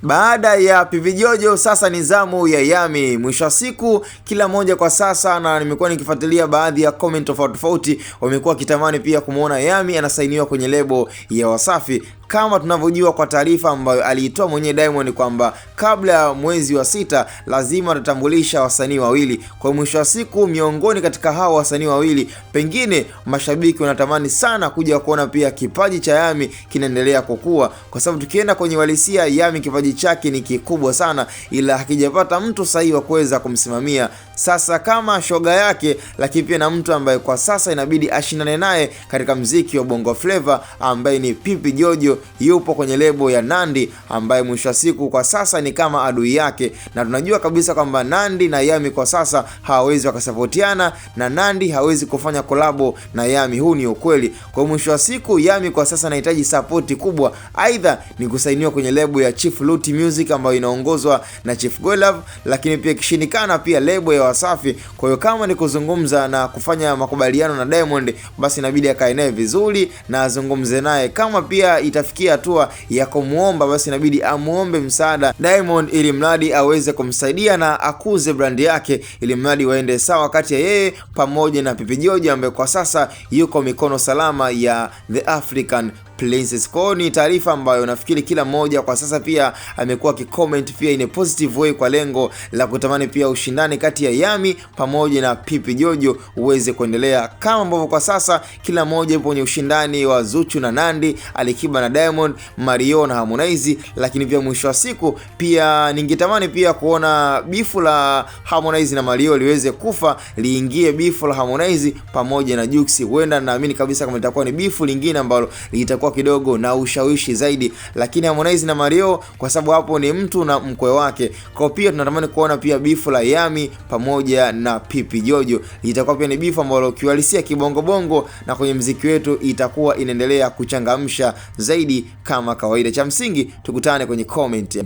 Baada ya PV Jojo sasa ni zamu ya Yami. Mwisho wa siku kila moja kwa sasa, na nimekuwa nikifuatilia baadhi ya comment tofauti, wamekuwa kitamani pia kumuona Yami anasainiwa kwenye lebo ya Wasafi. Kama tunavyojua kwa taarifa ambayo aliitoa mwenyewe Diamond kwamba kabla ya mwezi wa 6 lazima atatambulisha wasanii wawili. Kwa mwisho wa siku, miongoni katika hao wasanii wawili, pengine mashabiki wanatamani sana kuja kuona pia kipaji cha Yami kinaendelea kukua, kwa sababu tukienda kwenye uhalisia, Yami kipaji chake ni kikubwa sana, ila hakijapata mtu sahihi wa kuweza kumsimamia. Sasa kama shoga yake, lakini pia na mtu ambaye kwa sasa inabidi ashindane naye katika mziki wa Bongo Flava, ambaye ni PV Jojo, yupo kwenye lebo ya Nandy, ambaye mwisho wa siku kwa sasa ni kama adui yake, na tunajua kabisa kwamba Nandy na Yami kwa sasa hawawezi wakasapotiana, na Nandy hawezi kufanya kolabo na Yami. Huu ni ukweli. Kwa mwisho wa siku, Yami kwa sasa anahitaji support kubwa, aidha ni kusainiwa kwenye lebo ya Chief Luti Music ambayo inaongozwa na Chief Godlove, lakini pia kishindikana pia lebo ya Wasafi. Kwa hiyo kama ni kuzungumza na kufanya makubaliano na Diamond, basi inabidi akae naye vizuri na azungumze naye. Kama pia itafikia hatua ya kumuomba, basi inabidi amuombe msaada Diamond ili mradi aweze kumsaidia na akuze brand yake, ili mradi waende sawa kati ya yeye pamoja na PV Jojo ambaye kwa sasa yuko mikono salama ya The African Princess. Kwa ni taarifa ambayo nafikiri kila mmoja kwa sasa pia amekuwa kicomment pia in a positive way, kwa lengo la kutamani pia ushindani kati ya Yami pamoja na PV Jojo uweze kuendelea, kama ambavyo kwa sasa kila mmoja yupo kwenye ushindani wa Zuchu na Nandy, Alikiba na Diamond, Mario na Harmonize. Lakini pia mwisho wa siku pia ningetamani pia kuona bifu la Harmonize na Mario liweze kufa, liingie bifu la Harmonize pamoja na Jux. Huenda naamini kabisa kama itakuwa ni bifu lingine ambalo litakuwa kidogo na ushawishi zaidi, lakini Harmonize na Mario kwa sababu hapo ni mtu na mkwe wake. Kwa pia tunatamani kuona pia bifu la Yami pamoja na PV Jojo, itakuwa pia ni bifu ambalo kiuhalisia kibongo bongo na kwenye mziki wetu itakuwa inaendelea kuchangamsha zaidi kama kawaida. Cha msingi tukutane kwenye comment.